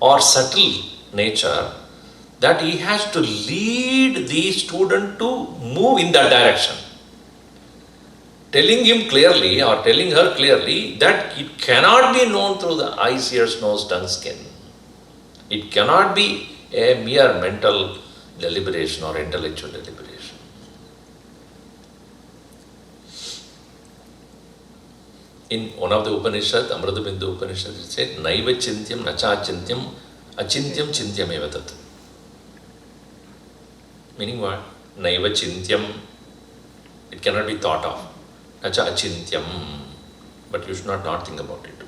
or subtle nature that he has to lead the student to move in that direction. Telling him clearly or telling her clearly that it cannot be known through the eyes, ears, nose, tongue, skin. It cannot be a mere mental deliberation or intellectual deliberation. In one of the Upanishad, Amrita-bindu Upanishad, it said, Naiva chintyam nacha chintyam achintyam chintyam evatat. Meaning what? Naiva chintyam, it cannot be thought of. Nacha achintyam, but you should not think about it.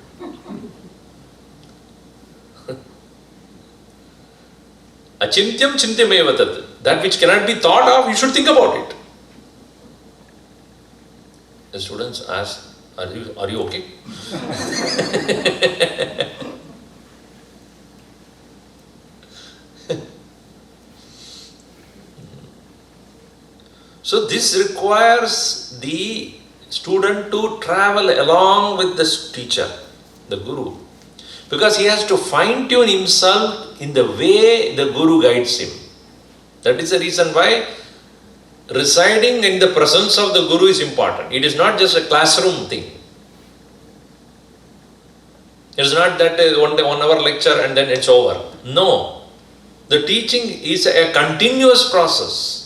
Achintyam chintyam evatat. That which cannot be thought of, you should think about it. The students ask, are you okay? So this requires the student to travel along with the teacher, the guru, because he has to fine-tune himself in the way the guru guides him. That is the reason why residing in the presence of the guru is important. It is not just a classroom thing. It is not that 1 hour lecture and then it's over. No. The teaching is a continuous process.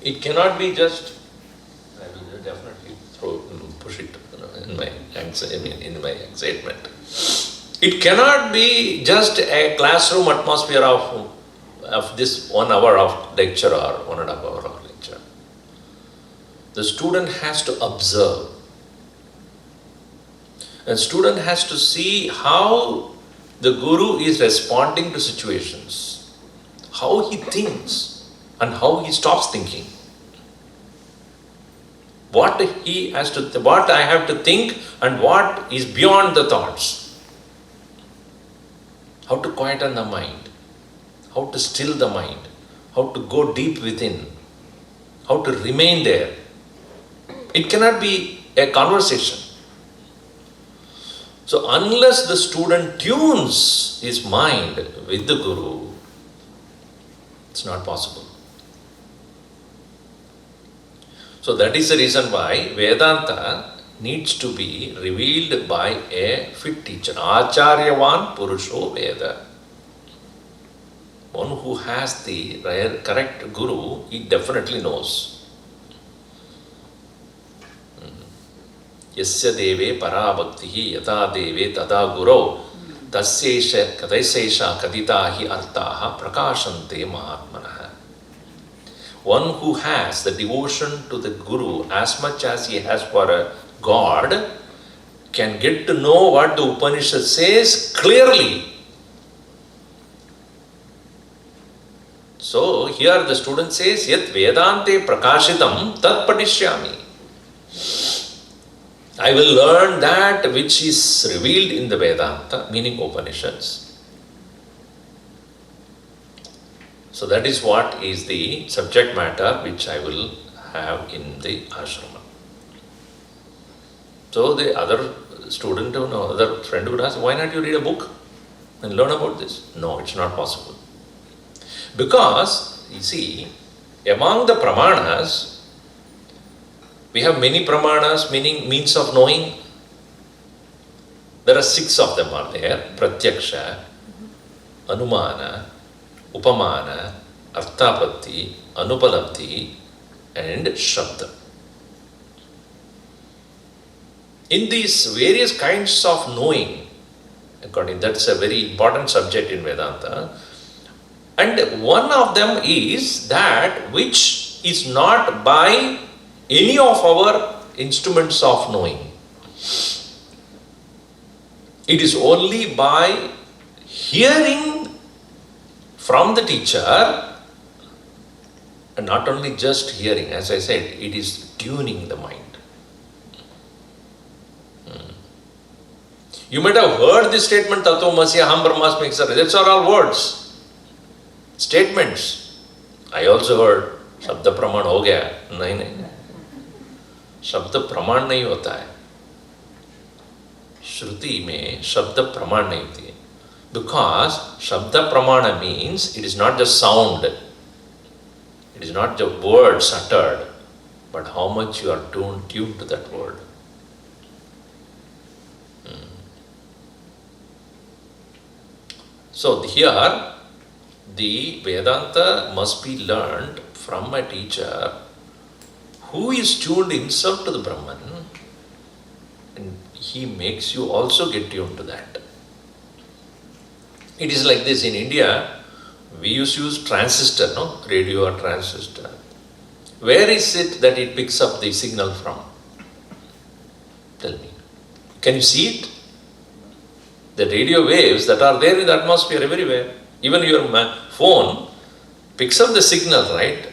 It cannot be just, I will definitely push it in my excitement. It cannot be just a classroom atmosphere of this 1 hour of lecture or 1.5 hour of lecture. The student has to observe. And student has to see how the guru is responding to situations, how he thinks and how he stops thinking. What I have to think and what is beyond the thoughts. How to quieten the mind, how to still the mind, how to go deep within, how to remain there. It cannot be a conversation. So unless the student tunes his mind with the guru, it's not possible. So that is the reason why Vedanta needs to be revealed by a fit teacher. Acharyavan Purusho Veda. One who has the correct guru, he definitely knows. Yasya deve para bhaktihi yata deve tada guru tasyesha kadita hi artaha prakashante mahatmanaha. One who has the devotion to the guru as much as he has for a God can get to know what the Upanishad says clearly. So here the student says, Yat Vedante prakashitam tat padishyami. I will learn that which is revealed in the Vedanta, meaning Upanishads. So that is what is the subject matter which I will have in the ashrama. So the other student or other friend would ask, why not you read a book and learn about this? No, it's not possible. Because, you see, among the pramanas, we have many pramanas, meaning means of knowing. There are 6 of them are there. Pratyaksha, Anumana, Upamana, Arthapatti, Anupalabdhi and Shabda. In these various kinds of knowing, that's a very important subject in Vedanta, and one of them is that which is not by any of our instruments of knowing. It is only by hearing from the teacher, and not only just hearing, as I said, it is tuning the mind. You might have heard this statement, Tatvamasi, Aham Brahmasmi, etc. These are all words, statements. I also heard, Shabda Praman ho gaya. Nahi. शब्द प्रमाण नहीं होता है. Shruti me Shabda Pramana iti. Because Shabda Pramana means it is not just sound, it is not the words uttered, but how much you are tuned to that word. So here, the Vedanta must be learned from a teacher who is tuned himself to the Brahman, and he makes you also get tuned to that. It is like this in India, we used to use transistor, no? Radio or transistor. Where is it that it picks up the signal from? Tell me. Can you see it? The radio waves that are there in the atmosphere everywhere. Even your phone picks up the signal, right?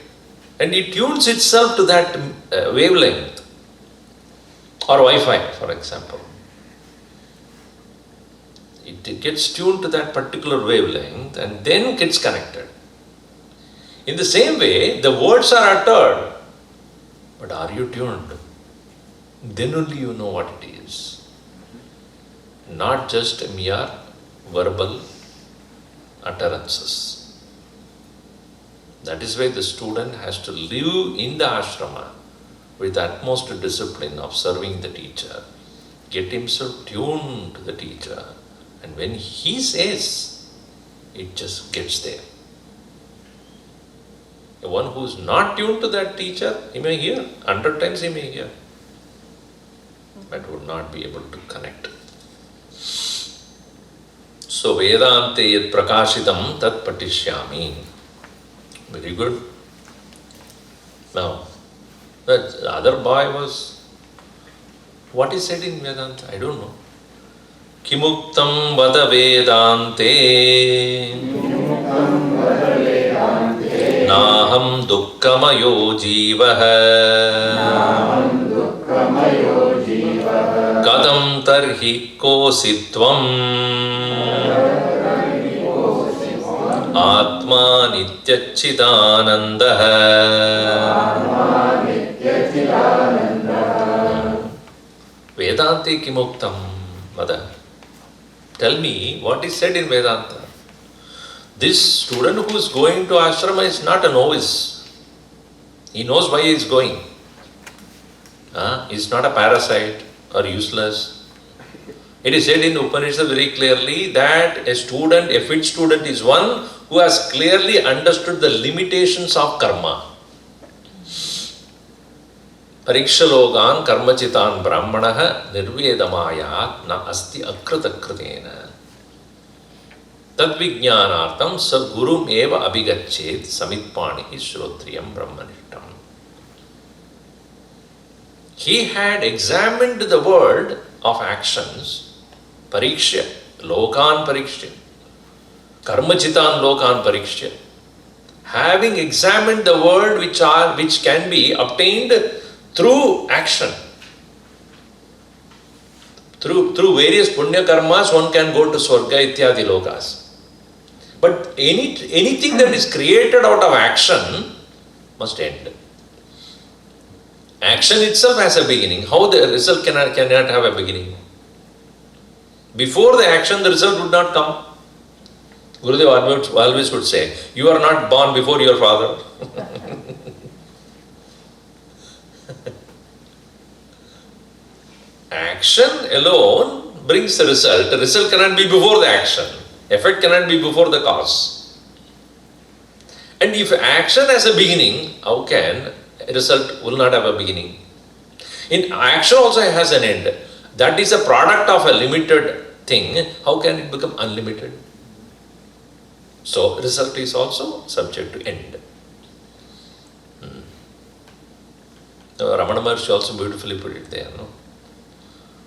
And it tunes itself to that wavelength. Or Wi-Fi, for example. It gets tuned to that particular wavelength and then gets connected. In the same way, the words are uttered. But are you tuned? Then only you know what it is. Not just mere verbal utterances. That is why the student has to live in the ashrama with the utmost discipline of serving the teacher. Get himself tuned to the teacher. And when he says, it just gets there. The one who is not tuned to that teacher, he may hear, 100 times he may hear, but would not be able to connect. So, Vedante yad prakashitam tat patishyami. Very good. Now, the other boy was, what is said in Vedanta? I don't know. Kimuktam vada Vedante Naham dukkamayo jivaha Kadam tarhi kositvam Atma nityachidanandaha. Vedante kimuktam vada. Tell me what is said in Vedanta. This student who is going to ashrama is not a novice. He knows why he is going. He is not a parasite or useless. It is said in Upanishad very clearly that a fit student is one who has clearly understood the limitations of karma. Parikshalogan karmachitan brahmanaha nirvedamayat na asti akritakrtena. Tad vijnanartam sa gurum eva abhigachet samitpani shrotriyam brahmanishtam. He had examined the world of actions, parikshya, lokan parikshya, karmachitan lokan parikshya. Having examined the world which can be obtained through action, through various punya karmas, one can go to Swarga ityadi lokas. But anything that is created out of action must end. Action itself has a beginning. How the result cannot have a beginning? Before the action, the result would not come. Gurudev always would say, you are not born before your father. Action alone brings the result. The result cannot be before the action. Effect cannot be before the cause. And if action has a beginning, how can a result will not have a beginning? In action also has an end. That is a product of a limited thing. How can it become unlimited? So result is also subject to end. Ramana Maharshi also beautifully put it there. No?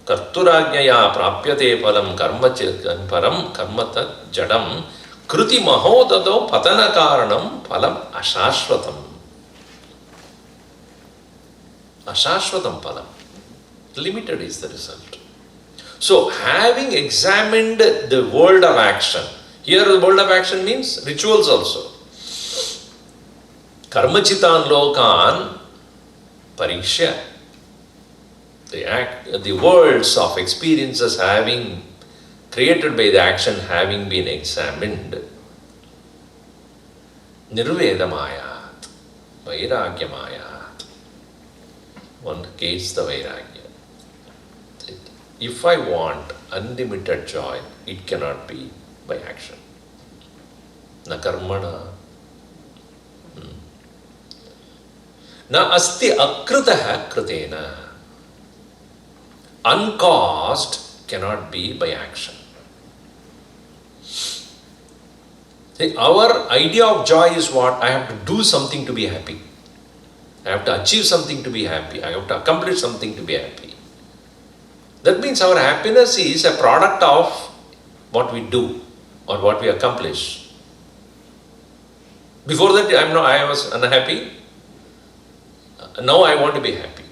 Karturajnaya prapyate palam param karmatat jadam kruti mahodado patana karanam palam ashashvatam. Ashashvatam palam. Limited is the result. So, having examined the world of action, here the world of action means rituals also. Karmachitan lokan parikshya. the worlds of experiences having created by the action having been examined, nirvedamayat, vairagyamayat. One gets the vairagya. If I want unlimited joy, it cannot be by action. Na karmana. Na asti akritaha kritena. Uncaused cannot be by action. See, our idea of joy is what? I have to do something to be happy. I have to achieve something to be happy. I have to accomplish something to be happy. That means our happiness is a product of what we do or what we accomplish. Before that, I was unhappy. Now I want to be happy.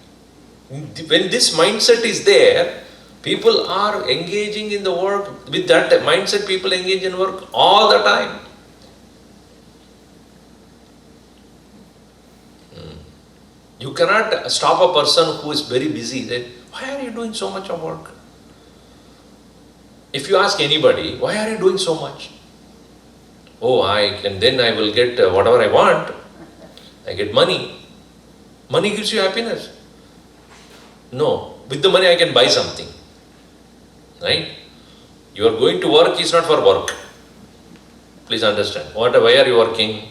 When this mindset is there, people are engaging in the work. With that mindset, people engage in work all the time. You cannot stop a person who is very busy. Say, why are you doing so much of work? If you ask anybody, why are you doing so much? Oh, then I will get whatever I want. I get money. Money gives you happiness. No, with the money I can buy something. Right? You are going to work is not for work. Please understand. Why are you working?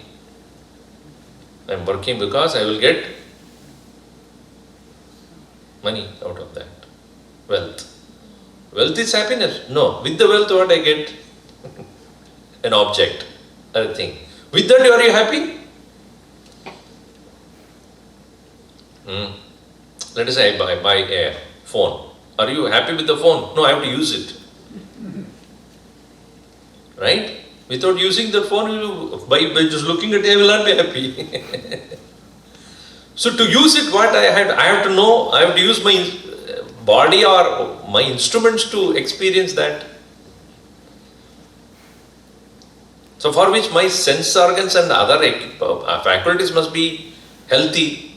I am working because I will get money out of that. Wealth. Wealth is happiness. No, with the wealth what I get? An object, a thing. With that are you happy? Let us say I buy a phone. Are you happy with the phone? No, I have to use it. Right? Without using the phone, by just looking at it, I will not be happy. So to use it, what I have to know, I have to use my body or my instruments to experience that. So for which my sense organs and other faculties must be healthy.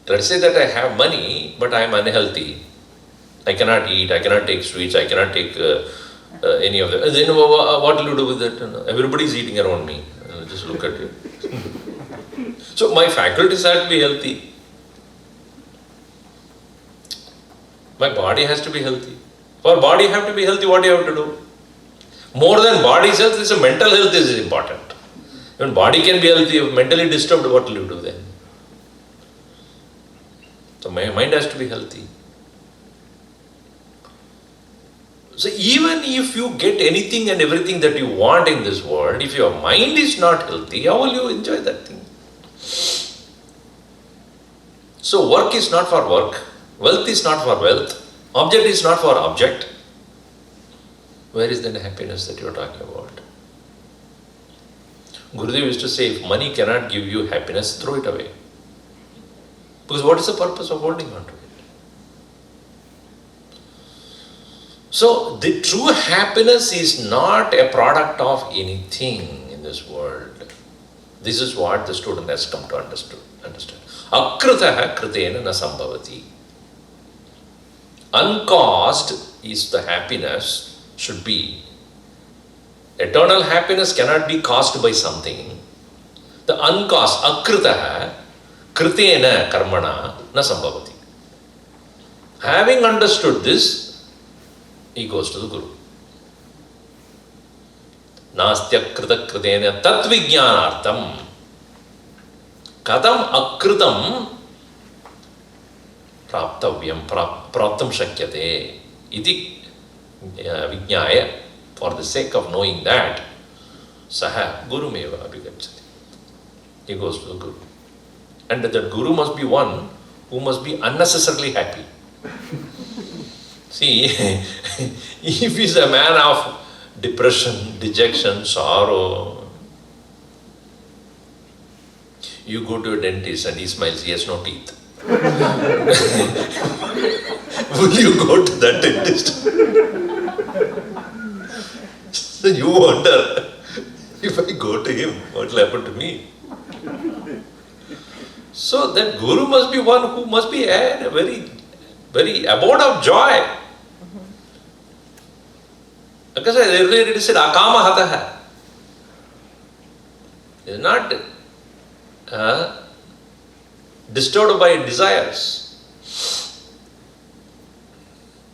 Let's say that I have money, but I am unhealthy. I cannot eat, I cannot take sweets, I cannot take any of them. Then what will you do with that? Everybody is eating around me. Just look at you. So my faculties have to be healthy. My body has to be healthy. For body have to be healthy, what do you have to do? More than body's health, is a mental health is important. When body can be healthy, if mentally disturbed, what will you do then? So my mind has to be healthy. So even if you get anything and everything that you want in this world, if your mind is not healthy, how will you enjoy that thing? So work is not for work, wealth is not for wealth, object is not for object. Where is then the happiness that you are talking about? Gurudev used to say, if money cannot give you happiness, throw it away. Because what is the purpose of holding on to it? So the true happiness is not a product of anything in this world. This is what the student has come to understand. Akritaha kritena na sambhavati. Uncaused is the happiness, should be. Eternal happiness cannot be caused by something. The uncaused, akritaha, kritena karmana na sambhavati. Having understood this, he goes to the Guru. Nastya krita kritena tatvijnanartam kadam akritam praptavyam praptam shakyate iti vijnaya. For the sake of knowing that, saha guru meva abhigacchati. He goes to the Guru. And that Guru must be one who must be unnecessarily happy. See, if he's a man of depression, dejection, sorrow, you go to a dentist and he smiles, he has no teeth. Will you go to that dentist? So you wonder, if I go to him, what will happen to me? So that Guru must be one who must be a very, very abode of joy. Because earlier it is said, akama hataha. It is not disturbed by desires.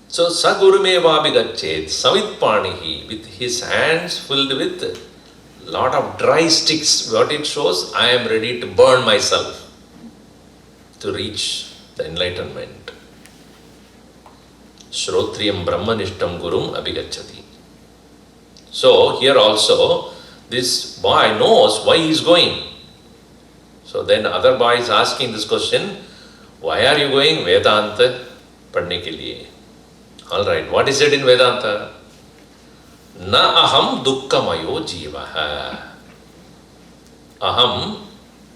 So, Sagurumeva Vigachet, Samitpanihi, with his hands filled with lot of dry sticks. What it shows, I am ready to burn myself to reach the enlightenment. Shrotriyam Brahmanishtam Gurum Abhigachati. So, here also, this boy knows why he is going. So, then other boy is asking this question, why are you going? Vedanta padne ke liye. Alright, what is it in Vedanta? Na aham dukkhamayo jivaha. Aham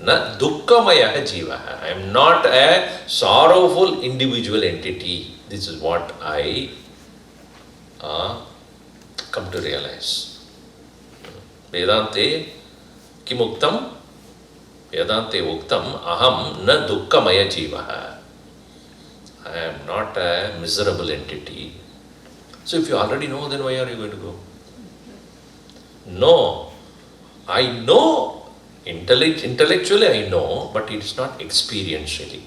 na dukkhamaya jivaha. I am not a sorrowful individual entity. This is what I come to realize. Vedante kimuktam? Vedante uktam aham na dukkhamaya jivaha. I am not a miserable entity. So if you already know, then why are you going to go? No. I know, intellectually I know, but it is not experientially.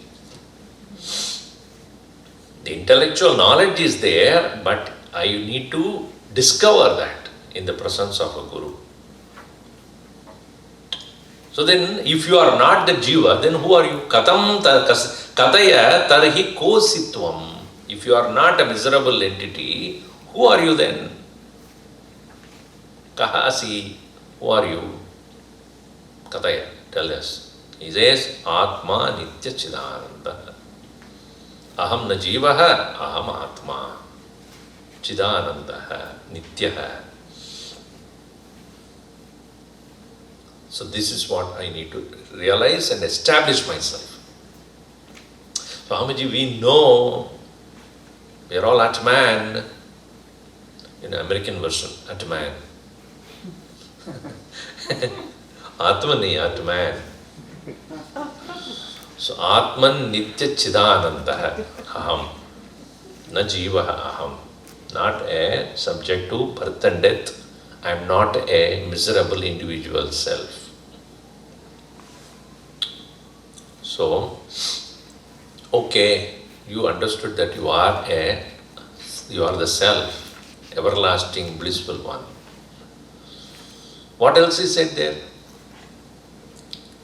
The intellectual knowledge is there, but I need to discover that in the presence of a Guru. So then, if you are not the Jiva, then who are you? Katam kataya tarhi kositvam. If you are not a miserable entity, who are you then? Kahasi, who are you? Kataya, tell us. He says, Atma Nitya Chidananda. Aham na Jivaha, Aham Atma. Chidananda, Nityaha. So this is what I need to realize and establish myself. Swamiji, we know we are all Atman. In American version, Atman. Atmani, Atman. So Atman Nitya Chidananda Aham. Na Jivaha Aham. Not a subject to birth and death. I am not a miserable individual self. So, okay, you understood that you are the self, everlasting, blissful one. What else is said there?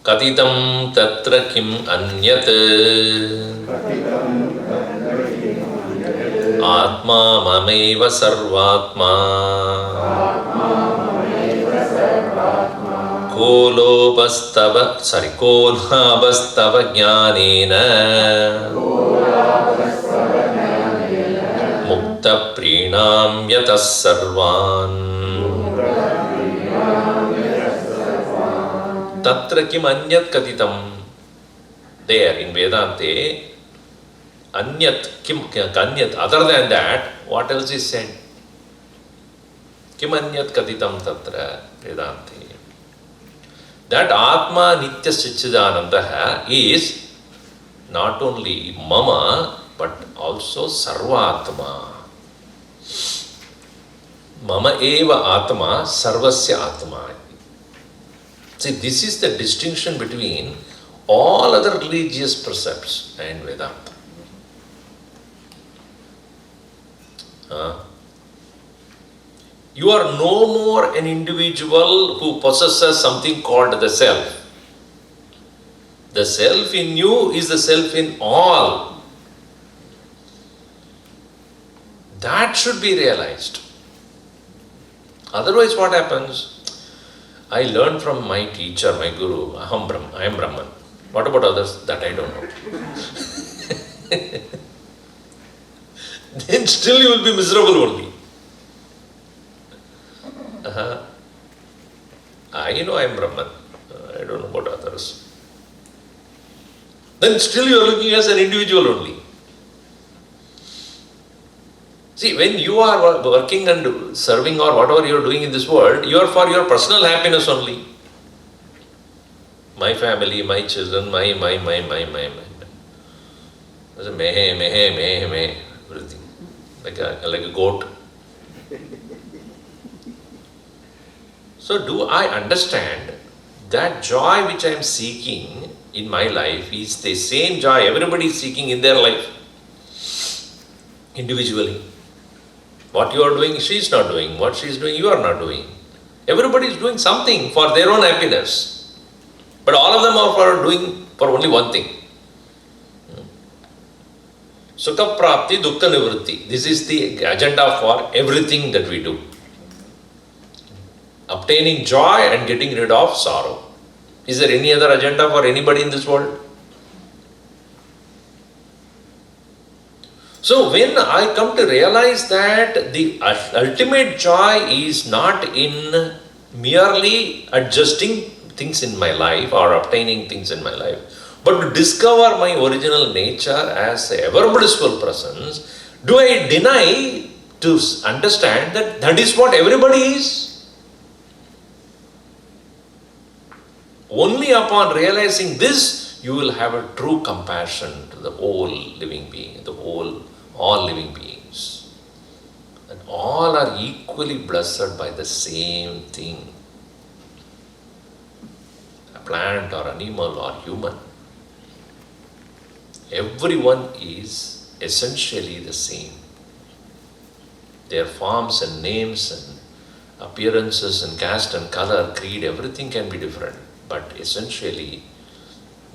Katitam tatra kim anyat Atma mamaiva sarvatma kolabastava jnanena mukta prinam yatas sarvan. Tatra kim anyat katitam. There in Vedante, anyat, kim anyat, other than that, what else is said? Kim anyat katitam tatra Vedante. That Atma Nitya Satchidananda is not only Mama, but also Sarvatma. Mama eva Atma, Sarvasya Atma. See, this is the distinction between all other religious precepts and Vedanta. You are no more an individual who possesses something called the self. The self in you is the self in all. That should be realized. Otherwise, what happens? I learned from my teacher, my guru, I am Brahman. What about others? That I don't know. Then still you will be miserable only. I know I am Brahman. I don't know about others. Then still you are looking as an individual only. See, when you are working and serving or whatever you are doing in this world, you are for your personal happiness only. My family, my children, my. There's a meh, everything. Like a goat. So do I understand that joy which I am seeking in my life is the same joy everybody is seeking in their life? Individually. What you are doing, she is not doing. What she is doing, you are not doing. Everybody is doing something for their own happiness. But all of them are doing for only one thing. Sukha prapti, dukkha nivritti. This is the agenda for everything that we do. Obtaining joy and getting rid of sorrow. Is there any other agenda for anybody in this world? So when I come to realize that the ultimate joy is not in merely adjusting things in my life or obtaining things in my life, but to discover my original nature as a ever blissful presence, do I deny to understand that that is what everybody is? Only upon realizing this, you will have a true compassion to the whole living being, all living beings. And all are equally blessed by the same thing. A plant or animal or human. Everyone is essentially the same. Their forms and names and appearances and caste and color, creed, everything can be different. But essentially,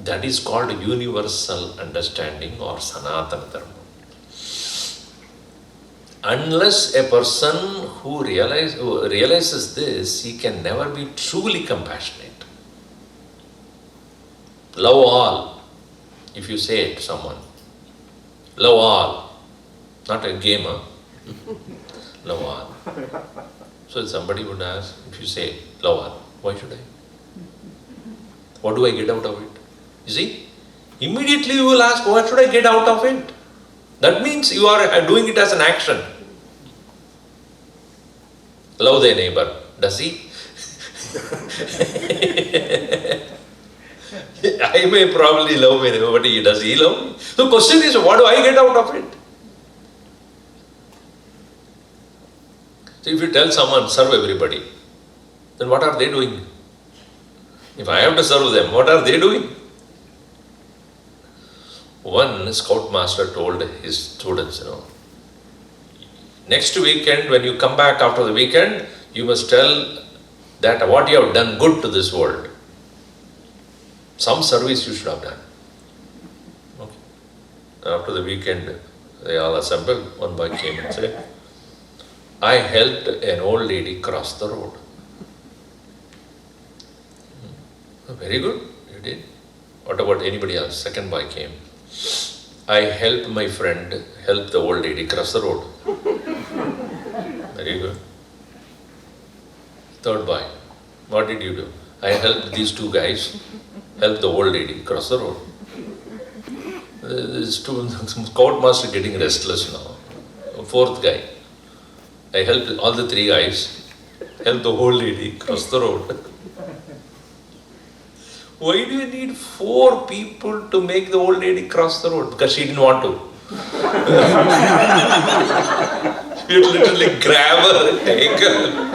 that is called universal understanding or Sanatana Dharma. Unless a person who realizes this, he can never be truly compassionate. Love all. If you say it to someone, love all. Not a gamer. Love all. So somebody would ask, if you say love all, why should I? What do I get out of it? You see? Immediately you will ask, what should I get out of it? That means you are doing it as an action. Love thy neighbor. Does he? I may probably love my neighbor, but does he love me? So the question is, what do I get out of it? So if you tell someone, serve everybody, then what are they doing? If I have to serve them, what are they doing? One scoutmaster told his students, next weekend when you come back after the weekend, you must tell that what you have done good to this world. Some service you should have done. Okay. After the weekend, they all assembled. One boy came and said, I helped an old lady cross the road. Very good, you did. What about anybody else? Second boy came. I helped my friend help the old lady cross the road. Very good. Third boy, what did you do? I helped these two guys help the old lady cross the road. This scoutmaster getting restless now. Fourth guy, I helped all the three guys help the old lady cross the road. Why do you need 4 people to make the old lady cross the road? Because she didn't want to. You literally grab her and take her.